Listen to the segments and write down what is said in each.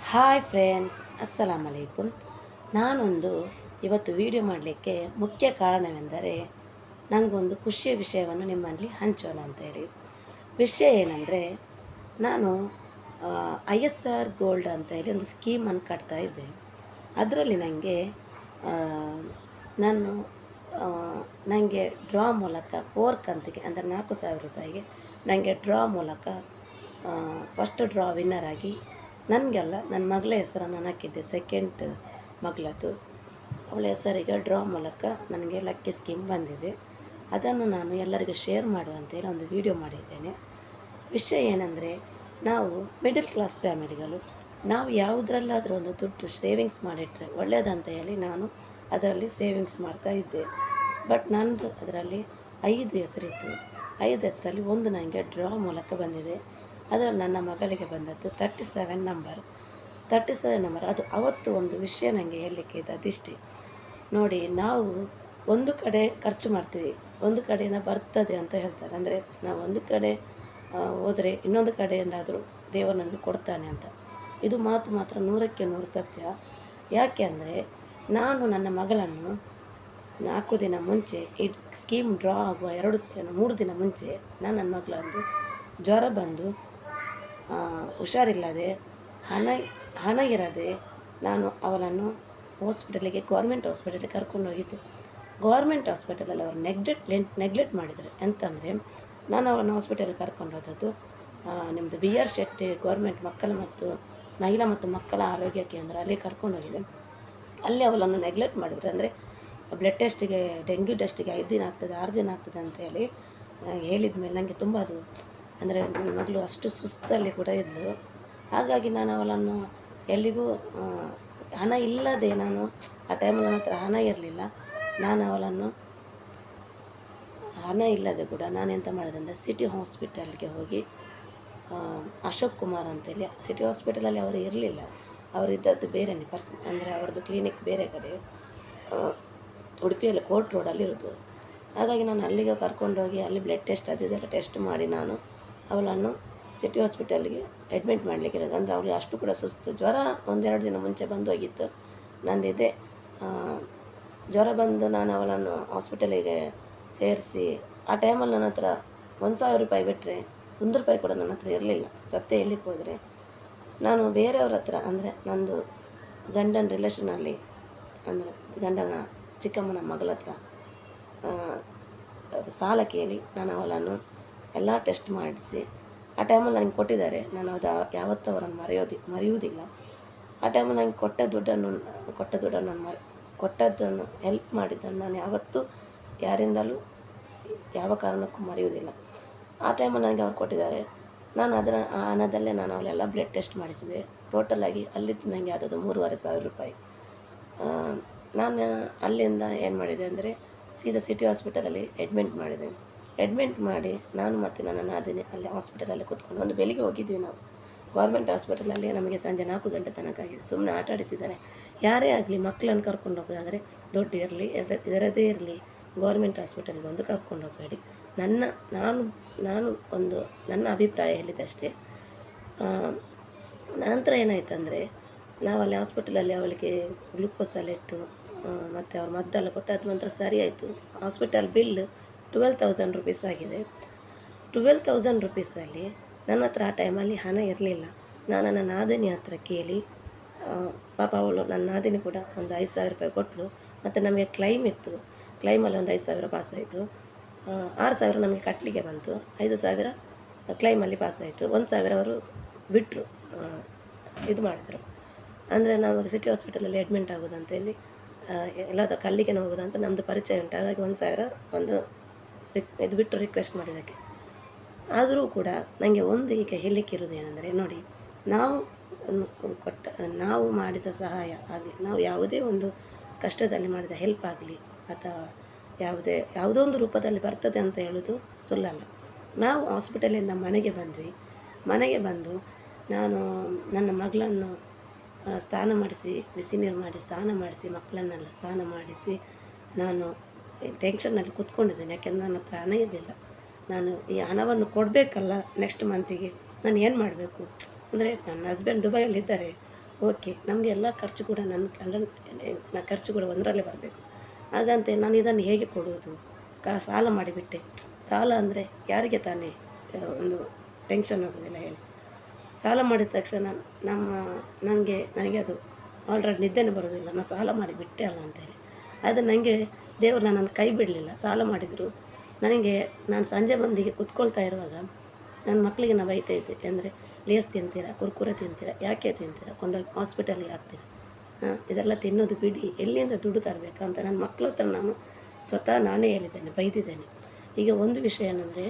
Hi friends, ಅಸ್ಸಲಾಮ್ ಅಲೈಕುಮ್. ನಾನೊಂದು ಇವತ್ತು video ಮಾಡಲಿಕ್ಕೆ ಮುಖ್ಯ ಕಾರಣವೆಂದರೆ ನನಗೊಂದು ಖುಷಿಯ ವಿಷಯವನ್ನು ನಿಮ್ಮಲ್ಲಿ ಹಂಚೋಣ ಅಂತೇಳಿ. ವಿಷಯ ಏನಂದರೆ, ನಾನು ISR ಗೋಲ್ಡ್ ಅಂತ ಹೇಳಿ ಒಂದು ಸ್ಕೀಮನ್ನು ಕಟ್ತಾ ಇದ್ದೆ. ಅದರಲ್ಲಿ ನಾನು ನನಗೆ ಡ್ರಾ ಮೂಲಕ 4 ಕಂತಿಗೆ ಅಂದರೆ 4,000 ರೂಪಾಯಿಗೆ ನನಗೆ ಡ್ರಾ ಮೂಲಕ ಫಸ್ಟ್ ಡ್ರಾ ವಿನ್ನರ್ ಆಗಿ ನನಗೆಲ್ಲ ನನ್ನ ಮಗಳ ಹೆಸರನ್ನು ಹಾಕಿದ್ದೆ. ಸೆಕೆಂಡ್ ಮಗಳದು ಅವಳ ಹೆಸರಿಗೆ ಡ್ರಾ ಮೂಲಕ ನನಗೆ ಲಕ್ಕಿ ಸ್ಕೀಮ್ ಬಂದಿದೆ. ಅದನ್ನು ನಾನು ಎಲ್ಲರಿಗೂ ಶೇರ್ ಮಾಡುವಂತೇಳಿ ಒಂದು ವಿಡಿಯೋ ಮಾಡಿದ್ದೇನೆ. ವಿಷಯ ಏನಂದರೆ, ನಾವು ಮಿಡಲ್ ಕ್ಲಾಸ್ ಫ್ಯಾಮಿಲಿಗಳು ನಾವು ಯಾವುದರಲ್ಲಾದರೂ ಒಂದು ದುಡ್ಡು ಸೇವಿಂಗ್ಸ್ ಮಾಡಿಟ್ರೆ ಒಳ್ಳೆಯದಂತ ಹೇಳಿ ನಾನು ಅದರಲ್ಲಿ ಸೇವಿಂಗ್ಸ್ ಮಾಡ್ತಾ ಇದ್ದೆ. ಬಟ್ ನನ್ನದು ಅದರಲ್ಲಿ 5 ಹೆಸರಿತ್ತು. 5 ಹೆಸರಲ್ಲಿ ಒಂದು ನನಗೆ ಡ್ರಾ ಮೂಲಕ ಬಂದಿದೆ. ಅದರಲ್ಲಿ ನನ್ನ ಮಗಳಿಗೆ ಬಂದದ್ದು 37 ನಂಬರ್. ಅದು ಅವತ್ತು ಒಂದು ವಿಷಯ ನನಗೆ ಹೇಳಲಿಕ್ಕೆ ಇದೆ, ಅದಿಷ್ಟೇ. ನೋಡಿ, ನಾವು ಒಂದು ಕಡೆ ಖರ್ಚು ಮಾಡ್ತೀವಿ, ಒಂದು ಕಡೆಯಿಂದ ಬರ್ತದೆ ಅಂತ ಹೇಳ್ತಾರೆ. ಅಂದರೆ ನಾವು ಒಂದು ಕಡೆ ಹೋದರೆ ಇನ್ನೊಂದು ಕಡೆಯಿಂದಾದರೂ ದೇವರು ನನಗೆ ಕೊಡ್ತಾನೆ ಅಂತ. ಇದು ಮಾತು ಮಾತ್ರ 100ಕ್ಕೆ 100 ಸತ್ಯ. ಯಾಕೆ ಅಂದರೆ, ನಾನು ನನ್ನ ಮಗಳನ್ನು 4 ದಿನ ಮುಂಚೆ ಈ ಸ್ಕೀಮ್ ಡ್ರಾ ಆಗುವ 3 ದಿನ ಮುಂಚೆ ನನ್ನ ಮಗಳಂದು ಜ್ವರ ಬಂದು ಹುಷಾರಿಲ್ಲದೆ ಹಣ ಇರದೆ ನಾನು ಅವಳನ್ನು ಹಾಸ್ಪಿಟಲಿಗೆ ಗೌರ್ಮೆಂಟ್ ಹಾಸ್ಪಿಟಲಿಗೆ ಕರ್ಕೊಂಡು ಹೋಗಿದ್ದೆ. ಗೌರ್ಮೆಂಟ್ ಹಾಸ್ಪಿಟಲಲ್ಲಿ ಅವರು ನೆಗ್ಲೆಕ್ಟ್ ಮಾಡಿದರು. ಎಂತಂದರೆ, ನಾನು ಅವಳನ್ನು ಹಾಸ್ಪಿಟಲಿಗೆ ಕರ್ಕೊಂಡು ಹೋದದ್ದು ನಿಮ್ಮದು BR ಶೆಟ್ಟಿ ಗೌರ್ಮೆಂಟ್ ಮಹಿಳಾ ಮತ್ತು ಮಕ್ಕಳ ಆರೋಗ್ಯ ಕೇಂದ್ರ, ಅಲ್ಲಿ ಕರ್ಕೊಂಡು ಹೋಗಿದೆ. ಅಲ್ಲಿ ಅವಳನ್ನು ನೆಗ್ಲೆಕ್ಟ್ ಮಾಡಿದ್ರು. ಅಂದರೆ ಬ್ಲಡ್ ಟೆಸ್ಟಿಗೆ, ಡೆಂಗ್ಯೂ ಟೆಸ್ಟಿಗೆ 5 ದಿನ ಆಗ್ತದೆ, 6 ದಿನ ಆಗ್ತದೆ ಅಂತೇಳಿ ಹೇಳಿದ ಮೇಲೆ ನನಗೆ ತುಂಬ ಅದು, ಅಂದರೆ ನನ್ನ ಮಗಳು ಅಷ್ಟು ಸುಸ್ತಲ್ಲಿ ಕೂಡ ಇದ್ಲು. ಹಾಗಾಗಿ ನಾನು ಅವಳನ್ನು ಎಲ್ಲಿಗೂ ಹಣ ಇಲ್ಲದೆ, ನಾನು ಆ ಟೈಮಲ್ಲಿ ನನ್ನ ಹತ್ರ ಹಣ ಇರಲಿಲ್ಲ. ನಾನು ಅವಳನ್ನು ಹಣ ಇಲ್ಲದೆ ಕೂಡ ನಾನು ಎಂತ ಮಾಡಿದೆ ಅಂದರೆ, ಸಿಟಿ ಹಾಸ್ಪಿಟಲ್ಗೆ ಹೋಗಿ ಅಶೋಕ್ ಕುಮಾರ್ ಅಂತೇಳಿ, ಸಿಟಿ ಹಾಸ್ಪಿಟಲಲ್ಲಿ ಅವರು ಇರಲಿಲ್ಲ, ಅವರಿದ್ದದ್ದು ಬೇರೆಯೇ ಅಂದರೆ ಅವ್ರದ್ದು ಕ್ಲಿನಿಕ್ ಬೇರೆ ಕಡೆ, ಉಡುಪಿಯಲ್ಲಿ ಕೋರ್ಟ್ ರೋಡಲ್ಲಿರೋದು. ಹಾಗಾಗಿ ನಾನು ಅಲ್ಲಿಗೆ ಕರ್ಕೊಂಡೋಗಿ ಅಲ್ಲಿ ಬ್ಲಡ್ ಟೆಸ್ಟ್ ಅದೆಲ್ಲ ಟೆಸ್ಟ್ ಮಾಡಿ ನಾನು ಅವಳನ್ನು ಸಿಟಿ ಹಾಸ್ಪಿಟಲ್ಗೆ ಅಡ್ಮಿಟ್ ಮಾಡಲಿಕ್ಕೆ ಇರೋದು. ಅಂದರೆ ಅವಳಿಗೆ ಅಷ್ಟು ಕೂಡ ಸುಸ್ತು, ಜ್ವರ 1-2 ದಿನ ಮುಂಚೆ ಬಂದು ಹೋಗಿತ್ತು. ನಂದಿದೆ ಜ್ವರ ಬಂದು ನಾನು ಅವಳನ್ನು ಹಾಸ್ಪಿಟಲಿಗೆ ಸೇರಿಸಿ, ಆ ಟೈಮಲ್ಲಿ ನನ್ನ ಹತ್ರ 1,000 ರೂಪಾಯಿ ಬಿಟ್ಟರೆ 1 ರೂಪಾಯಿ ಕೂಡ ನನ್ನ ಹತ್ರ ಇರಲಿಲ್ಲ. ಸತ್ಯ ಎಲ್ಲಿಗೆ ಹೋದರೆ, ನಾನು ಬೇರೆಯವ್ರ ಹತ್ರ, ಅಂದರೆ ನಂದು ಗಂಡನ ರಿಲೇಷನಲ್ಲಿ, ಅಂದರೆ ಗಂಡನ ಚಿಕ್ಕಮ್ಮನ ಮಗಳ ಹತ್ರ ಸಾಲ ಕೇಳಿ ನಾನು ಅವಳನ್ನು ಎಲ್ಲ ಟೆಸ್ಟ್ ಮಾಡಿಸಿ, ಆ ಟೈಮಲ್ಲಿ ನನಗೆ ಕೊಟ್ಟಿದ್ದಾರೆ. ನಾನು ಅದು ಯಾವತ್ತೂ ಅವರನ್ನು ಮರೆಯುವುದಿಲ್ಲ. ಆ ಟೈಮಲ್ಲಿ ನನಗೆ ಕೊಟ್ಟದ್ದನ್ನು ಹೆಲ್ಪ್ ಮಾಡಿದ್ದನ್ನು ನಾನು ಯಾವತ್ತೂ ಯಾರಿಂದಲೂ ಯಾವ ಕಾರಣಕ್ಕೂ ಮರೆಯುವುದಿಲ್ಲ. ಆ ಟೈಮಲ್ಲಿ ನನಗೆ ಅವ್ರು ಕೊಟ್ಟಿದ್ದಾರೆ. ನಾನು ಆ ಹಣದಲ್ಲೇ ನಾನು ಅವಳೆಲ್ಲ ಬ್ಲಡ್ ಟೆಸ್ಟ್ ಮಾಡಿಸಿದೆ. ಟೋಟಲಾಗಿ ಅಲ್ಲಿದ್ದು ನನಗೆ ಆದದ್ದು 3,500 ರೂಪಾಯಿ. ನಾನು ಅಲ್ಲಿಂದ ಏನು ಮಾಡಿದೆ ಅಂದರೆ, ಸೀದಾ ಸಿಟಿ ಹಾಸ್ಪಿಟಲಲ್ಲಿ ಅಡ್ಮಿಂಟ್ ಮಾಡಿ ನಾನು ಮತ್ತು ನನ್ನ ನಾದಿನಿ ಅಲ್ಲಿ ಹಾಸ್ಪಿಟಲಲ್ಲಿ ಕೂತ್ಕೊಂಡು, ಒಂದು ಬೆಳಿಗ್ಗೆ ಹೋಗಿದ್ವಿ ನಾವು ಗೌರ್ಮೆಂಟ್ ಹಾಸ್ಪಿಟಲಲ್ಲಿ. ನಮಗೆ ಸಂಜೆ 4 ಗಂಟೆ ತನಕ ಆಗಿದೆ. ಸುಮ್ಮನೆ ಆಟ ಆಡಿಸಿದ್ದಾರೆ. ಯಾರೇ ಆಗಲಿ ಮಕ್ಕಳನ್ನು ಕರ್ಕೊಂಡು ಹೋಗೋದಾದರೆ ದೊಡ್ಡ ಇರಲಿ ಇದರದೇ ಇರಲಿ, ಗೌರ್ಮೆಂಟ್ ಹಾಸ್ಪಿಟಲ್ಗೆ ಒಂದು ಕರ್ಕೊಂಡು ಹೋಗಬೇಡಿ. ನಾನು ಒಂದು ನನ್ನ ಅಭಿಪ್ರಾಯ ಹೇಳಿದಷ್ಟೇ. ನಂತರ ಏನಾಯ್ತಂದರೆ, ನಾವಲ್ಲಿ ಹಾಸ್ಪಿಟಲಲ್ಲಿ ಅವಳಿಗೆ ಗ್ಲುಕೋಸೆಲ್ಲ ಇಟ್ಟು ಮತ್ತು ಅವ್ರು ಮದ್ದೆಲ್ಲ ಕೊಟ್ಟು ಅದ ನಂತರ ಸರಿ ಆಯಿತು. ಹಾಸ್ಪಿಟಲ್ ಬಿಲ್ 12,000 ರೂಪೀಸ್ ಆಗಿದೆ. 12,000 ರೂಪೀಸಲ್ಲಿ ನನ್ನ ಹತ್ರ ಆ ಟೈಮಲ್ಲಿ ಹಣ ಇರಲಿಲ್ಲ. ನಾನು ನನ್ನ ನಾದಿನಿ ಹತ್ರ ಕೇಳಿ, ಪಾಪ ಅವಳು ನನ್ನ ನಾದಿನಿ ಕೂಡ ಒಂದು 5,000 ರೂಪಾಯಿ ಕೊಟ್ಟಳು. ಮತ್ತು ನಮಗೆ ಕ್ಲೈಮ್ ಇತ್ತು, ಕ್ಲೈಮಲ್ಲಿ ಒಂದು 5,000 ಪಾಸಾಯಿತು. 6,000 ನಮಗೆ ಕಟ್ಟಲಿಕ್ಕೆ ಬಂತು, 5,000 ಕ್ಲೈಮಲ್ಲಿ ಪಾಸಾಯಿತು. 1,000 ಅವರು ಬಿಟ್ಟರು, ಇದು ಮಾಡಿದರು. ಅಂದರೆ ನಾವು ಸಿಟಿ ಹಾಸ್ಪಿಟಲಲ್ಲಿ ಅಡ್ಮಿಂಟ್ ಆಗೋದಂತೇಳಿ ಎಲ್ಲದ ಕಲ್ಲಿಗೆ ಹೋಗೋದಂತ ನಮ್ಮದು ಪರಿಚಯ ಉಂಟು. ಹಾಗಾಗಿ 1,000 ಇದು ಬಿಟ್ಟು ರಿಕ್ವೆಸ್ಟ್ ಮಾಡಿದ್ದಕ್ಕೆ. ಆದರೂ ಕೂಡ ನನಗೆ ಒಂದು ಈಗ ಹೇಳಲಿಕ್ಕಿರೋದು ಏನಂದರೆ, ನೋಡಿ, ನಾವು ಮಾಡಿದ ಸಹಾಯ ಆಗಲಿ, ನಾವು ಯಾವುದೇ ಒಂದು ಕಷ್ಟದಲ್ಲಿ ಮಾಡಿದ ಹೆಲ್ಪ್ ಆಗಲಿ, ಅಥವಾ ಯಾವುದೋ ಒಂದು ರೂಪದಲ್ಲಿ ಬರ್ತದೆ ಅಂತ ಹೇಳೋದು ಸುಳ್ಳಲ್ಲ. ನಾವು ಹಾಸ್ಪಿಟಲಿಂದ ಮನೆಗೆ ಬಂದು ನಾನು ನನ್ನ ಮಗಳನ್ನು ಸ್ನಾನ ಮಾಡಿಸಿ, ಬಿಸಿ ನೀರು ಮಾಡಿ ಸ್ನಾನ ಮಾಡಿಸಿ, ಮಕ್ಕಳನ್ನೆಲ್ಲ ಸ್ನಾನ ಮಾಡಿಸಿ, ನಾನು ಟೆನ್ಷನ್ನಲ್ಲಿ ಕೂತ್ಕೊಂಡಿದ್ದೇನೆ. ಯಾಕೆಂದರೆ ನನ್ನ ಹತ್ರ ಹಣ ಇರಲಿಲ್ಲ. ನಾನು ಈ ಹಣವನ್ನು ಕೊಡಬೇಕಲ್ಲ ನೆಕ್ಸ್ಟ್ ಮಂತಿಗೆ, ನಾನು ಏನು ಮಾಡಬೇಕು ಅಂದರೆ, ನನ್ನ ಹಸ್ಬೆಂಡ್ ದುಬೈಯಲ್ಲಿದ್ದಾರೆ, ಓಕೆ, ನಮಗೆ ಎಲ್ಲ ಖರ್ಚು ಕೂಡ ಖರ್ಚು ಕೂಡ ಒಂದರಲ್ಲೇ ಬರಬೇಕು. ಹಾಗಂತೆ ನಾನು ಇದನ್ನು ಹೇಗೆ ಕೊಡುವುದು? ಸಾಲ ಮಾಡಿಬಿಟ್ಟೆ. ಸಾಲ ಅಂದರೆ ಯಾರಿಗೆ ತಾನೇ ಒಂದು ಟೆನ್ಷನ್ ಆಗೋದಿಲ್ಲ ಹೇಳಿ. ಸಾಲ ಮಾಡಿದ ತಕ್ಷಣ ನನಗೆ ಅದು ಆಲ್ರೆಡಿ ನಿದ್ದೆನೇ ಬರೋದಿಲ್ಲ. ನಾನು ಸಾಲ ಮಾಡಿ ಬಿಟ್ಟೆ ಅಲ್ಲ ಅಂತೇಳಿ. ಅದು ನನಗೆ ದೇವರು ನನ್ನನ್ನು ಕೈ ಬಿಡಲಿಲ್ಲ. ಸಾಲ ಮಾಡಿದರು ನನಗೆ. ನಾನು ಸಂಜೆ ಮಂದಿಗೆ ಕುತ್ಕೊಳ್ತಾ ಇರುವಾಗ ನನ್ನ ಮಕ್ಕಳಿಗೆ ನಾನು ಬೈತಾ ಇದ್ದೆ. ಅಂದರೆ ಲೇಸ್ ತಿಂತೀರಾ, ಕುರ್ಕುರೆ ತಿಂತೀರಾ, ಯಾಕೆ ತಿಂತೀರಾ, ಕೊಂಡೋಗಿ ಹಾಸ್ಪಿಟಲ್ಗೆ ಹಾಕ್ತೀರಾ, ಇದೆಲ್ಲ ತಿನ್ನೋದು ಬಿಡಿ, ಎಲ್ಲಿಂದ ದುಡ್ಡು ತರಬೇಕಂತ ನನ್ನ ಮಕ್ಕಳ ಹತ್ರ ನಾನು ಸ್ವತಃ ನಾನೇ ಹೇಳಿದ್ದೇನೆ, ಬೈದಿದ್ದೇನೆ. ಈಗ ಒಂದು ವಿಷಯ ಏನಂದರೆ,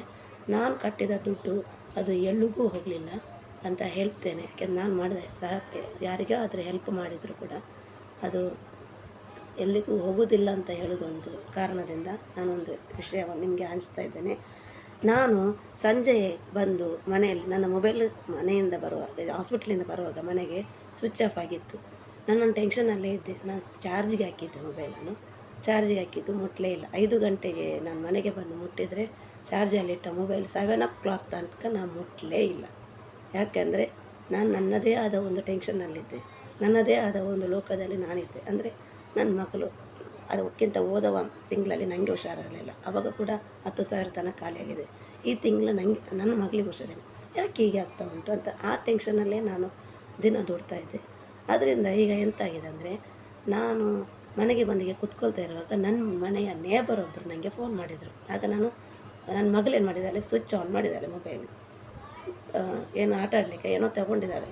ನಾನು ಕಟ್ಟಿದ ದುಡ್ಡು ಅದು ಎಲ್ಲಿಗೂ ಹೋಗಲಿಲ್ಲ ಅಂತ ಹೇಳ್ತೇನೆ. ಯಾಕೆಂದ್ರೆ ನಾನು ಮಾಡಿದೆ ಯಾರಿಗಾದರೂ ಹೆಲ್ಪ್ ಮಾಡಿದರೂ ಕೂಡ ಅದು ಎಲ್ಲಿಗೂ ಹೋಗೋದಿಲ್ಲ ಅಂತ ಹೇಳೋದೊಂದು ಕಾರಣದಿಂದ ನಾನೊಂದು ವಿಷಯವನ್ನು ನಿಮಗೆ ಹಂಚ್ತಾ ಇದ್ದೇನೆ. ನಾನು ಸಂಜೆ ಬಂದು ಮನೆಯಲ್ಲಿ ನನ್ನ ಮೊಬೈಲ್ ಮನೆಯಿಂದ ಬರುವಾಗ, ಹಾಸ್ಪಿಟ್ಲಿಂದ ಬರುವಾಗ ಮನೆಗೆ ಸ್ವಿಚ್ ಆಫ್ ಆಗಿತ್ತು. ನಾನೊಂದು ಟೆನ್ಷನಲ್ಲೇ ಇದ್ದೆ. ನಾನು ಚಾರ್ಜಿಗೆ ಹಾಕಿದ್ದೆ ಮೊಬೈಲನ್ನು. ಚಾರ್ಜಿಗೆ ಹಾಕಿದ್ದು ಮುಟ್ಟಲೇ ಇಲ್ಲ. 5 ಗಂಟೆಗೆ ನಾನು ಮನೆಗೆ ಬಂದು ಮುಟ್ಟಿದರೆ ಚಾರ್ಜಲ್ಲಿಟ್ಟ ಮೊಬೈಲ್ 7 o'clock ತನಕ ನಾನು ಮುಟ್ಟಲೇ ಇಲ್ಲ. ಯಾಕೆಂದರೆ ನಾನು ನನ್ನದೇ ಆದ ಒಂದು ಟೆನ್ಷನ್ನಲ್ಲಿದ್ದೆ, ನನ್ನದೇ ಆದ ಒಂದು ಲೋಕದಲ್ಲಿ ನಾನಿದ್ದೆ. ಅಂದರೆ ನನ್ನ ಮಕ್ಕಳು ಅದಕ್ಕಿಂತ ಹೋದವ ತಿಂಗಳಲ್ಲಿ ನನಗೆ ಹುಷಾರಿರಲಿಲ್ಲ. ಆವಾಗ ಕೂಡ 10,000 ತನಕ ಖಾಲಿಯಾಗಿದೆ. ಈ ತಿಂಗಳು ನನ್ನ ಮಗಳಿಗೆ ಹುಷಾರಿಲ್ಲ, ಯಾಕೆ ಹೀಗೆ ಆಗ್ತಾ ಉಂಟು ಅಂತ ಆ ಟೆನ್ಷನಲ್ಲೇ ನಾನು ದಿನ ದುಡ್ತಾಯಿದ್ದೆ. ಅದರಿಂದ ಈಗ ಎಂತಾಗಿದೆ ಅಂದರೆ, ನಾನು ಮನೆಗೆ ಬಂದಿಗೆ ಕುತ್ಕೊಳ್ತಾ ಇರುವಾಗ ನನ್ನ ಮನೆಯ ನೇಬರ್ ಒಬ್ಬರು ನನಗೆ ಫೋನ್ ಮಾಡಿದರು. ಆಗ ನನ್ನ ಮಗಳೇನು ಮಾಡಿದ್ದಾಳೆ, ಸ್ವಿಚ್ ಆನ್ ಮಾಡಿದ್ದಾಳೆ ಮೊಬೈಲ್. ಏನು ಆಟ ಆಡಲಿಕ್ಕೆ ಏನೋ ತಗೊಂಡಿದ್ದಾಳೆ.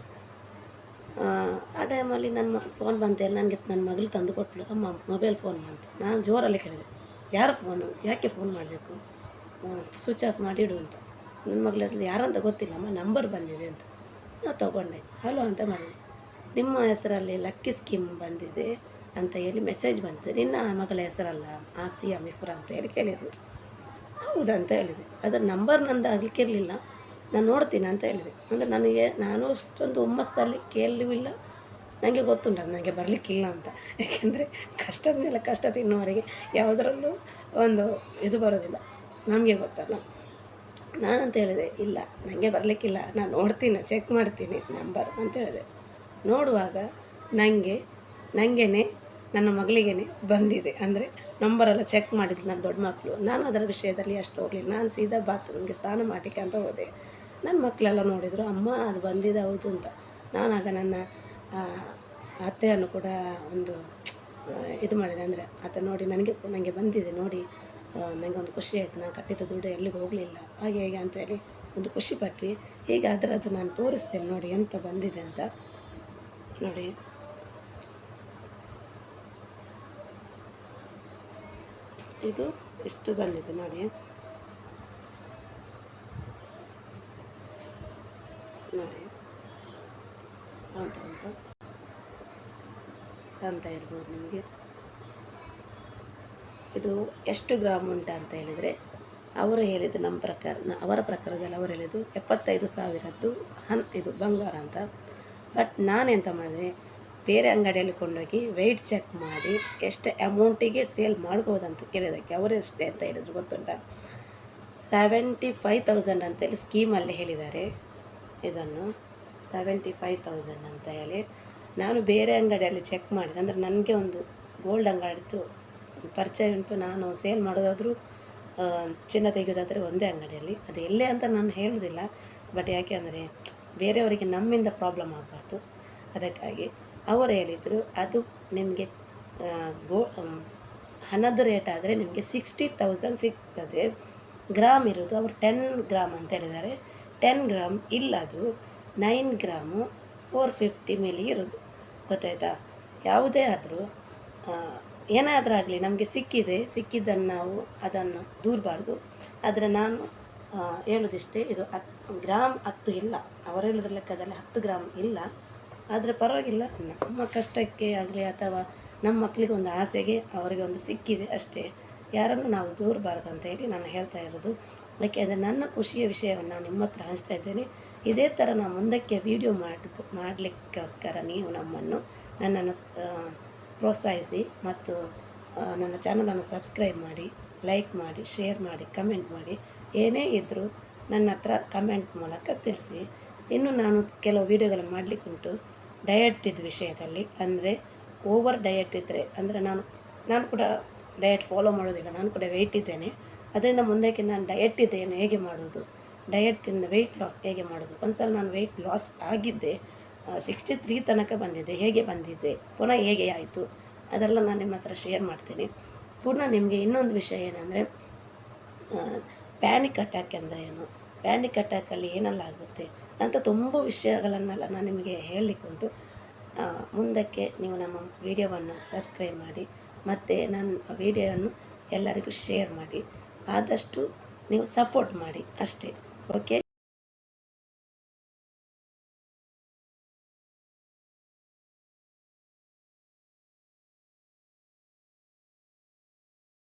ಆ ಟೈಮಲ್ಲಿ ನನ್ನ ಫೋನ್ ಬಂತೇಳಿ ನನಗೆ ನನ್ನ ಮಗಳು ತಂದು ಕೊಟ್ಟಳು. ಅಮ್ಮ ಮೊಬೈಲ್ ಫೋನ್ ಬಂತು. ನಾನು ಜೋರಲ್ಲಿ ಕೇಳಿದೆ, ಯಾರ ಫೋನು, ಯಾಕೆ ಫೋನ್ ಮಾಡಬೇಕು, ಸ್ವಿಚ್ ಆಫ್ ಮಾಡಿಡು ಅಂತ. ನನ್ನ ಮಗಳಲ್ಲಿ ಯಾರಂತ ಗೊತ್ತಿಲ್ಲ, ಅಮ್ಮ ನಂಬರ್ ಬಂದಿದೆ ಅಂತ. ನಾನು ತೊಗೊಂಡೆ, ಹಲೋ ಅಂತ ಮಾಡಿದೆ. ನಿಮ್ಮ ಹೆಸರಲ್ಲಿ ಲಕ್ಕಿ ಸ್ಕೀಮ್ ಬಂದಿದೆ ಅಂತ ಹೇಳಿ ಮೆಸೇಜ್ ಬಂದಿದೆ, ನಿನ್ನ ಮಗಳ ಹೆಸರಲ್ಲ ಆಸಿಯಾ ಮಿಫ್ರಾ ಅಂತ ಹೇಳಿ ಕೇಳಿದೆ. ಹೌದಂತ ಹೇಳಿದೆ. ಅದರ ನಂಬರ್ ನಂದು ಆಗಲಿಕ್ಕಿರಲಿಲ್ಲ, ನಾನು ನೋಡ್ತೀನಿ ಅಂತ ಹೇಳಿದೆ. ಅಂದರೆ ನಾನು ಅಷ್ಟೊಂದು ಹುಮ್ಮಸ್ಸಲ್ಲಿ ಕೇಳಲಿಲ್ಲ. ನನಗೆ ಗೊತ್ತುಂಟು ಅದು ನನಗೆ ಬರಲಿಕ್ಕಿಲ್ಲ ಅಂತ. ಯಾಕೆಂದರೆ ಕಷ್ಟದ ಮೇಲೆ ಕಷ್ಟ ತಿನ್ನುವವರೆಗೆ ಯಾವುದರಲ್ಲೂ ಒಂದು ಇದು ಬರೋದಿಲ್ಲ, ನಮಗೆ ಗೊತ್ತಲ್ಲ. ನಾನಂತ ಹೇಳಿದೆ, ಇಲ್ಲ ನನಗೆ ಬರಲಿಕ್ಕಿಲ್ಲ, ನಾನು ನೋಡ್ತೀನಿ, ಚೆಕ್ ಮಾಡ್ತೀನಿ ನಂಬರ್ ಅಂತ ಹೇಳಿದೆ. ನೋಡುವಾಗ ನನಗೇ ನನ್ನ ಮಗಳಿಗೇ ಬಂದಿದೆ. ಅಂದರೆ ನಂಬರೆಲ್ಲ ಚೆಕ್ ಮಾಡಿದ್ಲು ನನ್ನ ದೊಡ್ಡ ಮಕ್ಕಳು. ನಾನು ಅದರ ವಿಷಯದಲ್ಲಿ ಅಷ್ಟು ಹೋಗಲಿಲ್ಲ. ನಾನು ಸೀದಾ ಬಾತ್ರೂಮ್ಗೆ ಸ್ನಾನ ಮಾಡಲಿಕ್ಕೆ ಅಂತ ಹೋದೆ. ನನ್ನ ಮಕ್ಕಳೆಲ್ಲ ನೋಡಿದರು, ಅಮ್ಮ ಅದು ಬಂದಿದೆ ಹೌದು ಅಂತ. ನಾನಾಗ ನನ್ನ ಅತ್ತೆಯನ್ನು ಕೂಡ ಒಂದು ಇದು ಮಾಡಿದೆ. ಅಂದರೆ ಆತ ನೋಡಿ ನನಗೆ ಬಂದಿದೆ ನೋಡಿ, ನನಗೆ ಒಂದು ಖುಷಿ ಆಯಿತು, ನಾನು ಕಟ್ಟಿದ ದುಡ್ಡು ಎಲ್ಲಿಗೆ ಹೋಗಲಿಲ್ಲ, ಹಾಗೆ ಹೇಗೆ ಅಂತೇಳಿ ಒಂದು ಖುಷಿ ಪಟ್ವಿ. ಹೀಗೆ ಅದರದ್ದು ನಾನು ತೋರಿಸ್ತೇನೆ ನೋಡಿ ಎಂತ ಬಂದಿದೆ ಅಂತ. ನೋಡಿ, ಇದು ಇಷ್ಟು ಬಂದಿದೆ ನೋಡಿ. ನೋಡಿ ಕಾಣ್ತಾ ಇರ್ಬೋದು ನಿಮಗೆ. ಇದು ಎಷ್ಟು ಗ್ರಾಮ್ ಉಂಟ ಅಂತ ಹೇಳಿದರೆ, ಅವರು ಹೇಳಿದ್ದು ಅವರ ಪ್ರಕಾರದಲ್ಲಿ ಅವರು ಹೇಳಿದ್ದು 75,000ದ್ದು ಇದು ಬಂಗಾರ ಅಂತ. ಬಟ್ ನಾನೆಂತ ಮಾಡಿದೆ, ಬೇರೆ ಅಂಗಡಿಯಲ್ಲಿ ಕೊಂಡೋಗಿ ವೆಯ್ಟ್ ಚೆಕ್ ಮಾಡಿ ಎಷ್ಟು ಅಮೌಂಟಿಗೆ ಸೇಲ್ ಮಾಡ್ಬೋದಂತ ಕೇಳಿದ್ದಕ್ಕೆ ಅವರು ಎಷ್ಟೇ ಅಂತ ಹೇಳಿದ್ರು ಗೊತ್ತುಂಟ, 75,000 ಅಂತೇಳಿ ಸ್ಕೀಮಲ್ಲಿ ಹೇಳಿದ್ದಾರೆ. ಇದನ್ನು 75,000 ಅಂತ ಹೇಳಿ ನಾನು ಬೇರೆ ಅಂಗಡಿಯಲ್ಲಿ ಚೆಕ್ ಮಾಡಿದೆ. ಅಂದರೆ ನನಗೆ ಒಂದು ಗೋಲ್ಡ್ ಅಂಗಡಿದು ಪರಿಚಯ ಉಂಟು. ನಾನು ಸೇಲ್ ಮಾಡೋದಾದರೂ ಚಿನ್ನ ತೆಗೆಯೋದಾದರೆ ಒಂದೇ ಅಂಗಡಿಯಲ್ಲಿ, ಅದು ಎಲ್ಲೇ ಅಂತ ನಾನು ಹೇಳೋದಿಲ್ಲ. ಬಟ್ ಯಾಕೆ ಅಂದರೆ ಬೇರೆಯವರಿಗೆ ನಮ್ಮಿಂದ ಪ್ರಾಬ್ಲಮ್ ಆಗಬಾರ್ದು, ಅದಕ್ಕಾಗಿ ಅವರು ಹೇಳಿದರು ಅದು ನಿಮಗೆ ಹಣದ ರೇಟ್ ಆದರೆ ನಿಮಗೆ 60,000 ಸಿಗ್ತದೆ. ಗ್ರಾಮ್ ಇರೋದು ಅವರು 10 ಗ್ರಾಮ್ ಅಂತ ಹೇಳಿದ್ದಾರೆ. 10 ಗ್ರಾಮ್ ಇಲ್ಲ, ಅದು 9 ಗ್ರಾಮು 450 ಮಿಲಿ ಇರೋದು, ಗೊತ್ತಾಯ್ತಾ. ಯಾವುದೇ ಆದರೂ ಏನಾದರೂ ಆಗಲಿ ನಮಗೆ ಸಿಕ್ಕಿದ್ದನ್ನು ನಾವು ಅದನ್ನು ದೂರಬಾರ್ದು. ಆದರೆ ನಾನು ಹೇಳೋದಿಷ್ಟೇ, ಇದು 10 ಗ್ರಾಮ್ ಇಲ್ಲ, ಅವರು ಹೇಳಿದ ಲೆಕ್ಕದಲ್ಲಿ 10 ಗ್ರಾಮ್ ಇಲ್ಲ. ಆದರೆ ಪರವಾಗಿಲ್ಲ, ನಮ್ಮ ಕಷ್ಟಕ್ಕೆ ಆಗಲಿ ಅಥವಾ ನಮ್ಮ ಮಕ್ಕಳಿಗೆ ಒಂದು ಆಸೆಗೆ ಅವರಿಗೆ ಒಂದು ಸಿಕ್ಕಿದೆ ಅಷ್ಟೇ. ಯಾರನ್ನು ನಾವು ದೂರಬಾರ್ದು ಅಂತ ಹೇಳಿ ನಾನು ಹೇಳ್ತಾ ಇರೋದು. ಯಾಕೆಂದರೆ ನನ್ನ ಖುಷಿಯ ವಿಷಯವನ್ನು ನಾನು ನಿಮ್ಮ ಹತ್ರ ಹಂಚ್ತಾ ಇದ್ದೇನೆ. ಇದೇ ಥರ ನಾನು ಮುಂದಕ್ಕೆ ವೀಡಿಯೋ ಮಾಡಲಿಕ್ಕೋಸ್ಕರ ನೀವು ನನ್ನನ್ನು ಪ್ರೋತ್ಸಾಹಿಸಿ ಮತ್ತು ನನ್ನ ಚಾನಲನ್ನು ಸಬ್ಸ್ಕ್ರೈಬ್ ಮಾಡಿ, ಲೈಕ್ ಮಾಡಿ, ಶೇರ್ ಮಾಡಿ, ಕಮೆಂಟ್ ಮಾಡಿ. ಏನೇ ಇದ್ದರೂ ನನ್ನ ಹತ್ರ ಕಮೆಂಟ್ ಮೂಲಕ ತಿಳಿಸಿ. ಇನ್ನು ನಾನು ಕೆಲವು ವೀಡಿಯೋಗಳನ್ನು ಮಾಡಲಿಕ್ಕುಂಟು, ಡಯಟಿದ್ ವಿಷಯದಲ್ಲಿ. ಅಂದರೆ ಓವರ್ ಡಯಟ್ ಇದ್ದರೆ, ಅಂದರೆ ನಾನು ಕೂಡ ಡಯಟ್ ಫಾಲೋ ಮಾಡೋದಿಲ್ಲ, ನಾನು ಕೂಡ ವೆಯ್ಟ್ ಇದ್ದೇನೆ. ಅದರಿಂದ ಮುಂದಕ್ಕೆ ನಾನು ಡಯಟ್ ಇದ್ದೇನೆ ಹೇಗೆ ಮಾಡೋದು, ಡಯಟಿಂದ ವೆಯ್ಟ್ ಲಾಸ್ ಹೇಗೆ ಮಾಡೋದು. ಒಂದು ಸಲ ನಾನು ವೆಯ್ಟ್ ಲಾಸ್ ಆಗಿದ್ದೆ, 63 ತನಕ ಬಂದಿದ್ದೆ. ಹೇಗೆ ಬಂದಿದ್ದೆ, ಪುನಃ ಹೇಗೆ ಆಯಿತು, ಅದೆಲ್ಲ ನಾನು ನಿಮ್ಮ ಹತ್ರ ಶೇರ್ ಮಾಡ್ತೀನಿ. ಪುನಃ ನಿಮಗೆ ಇನ್ನೊಂದು ವಿಷಯ ಏನಂದರೆ, ಪ್ಯಾನಿಕ್ ಅಟ್ಯಾಕ್ ಅಂದರೆ ಏನು, ಪ್ಯಾನಿಕ್ ಅಟ್ಯಾಕಲ್ಲಿ ಏನೆಲ್ಲ ಆಗುತ್ತೆ ಅಂತ ತುಂಬ ವಿಷಯಗಳನ್ನೆಲ್ಲ ನಾನು ನಿಮಗೆ ಹೇಳಿಕೊಂಡು, ಮುಂದಕ್ಕೆ ನೀವು ನಮ್ಮ ವಿಡಿಯೋವನ್ನು ಸಬ್ಸ್ಕ್ರೈಬ್ ಮಾಡಿ ಮತ್ತು ನನ್ನ ವಿಡಿಯೋವನ್ನು ಎಲ್ಲರಿಗೂ ಶೇರ್ ಮಾಡಿ. ಆದಷ್ಟು ನೀವು ಸಪೋರ್ಟ್ ಮಾಡಿ ಅಷ್ಟೇ. ಓಕೆ.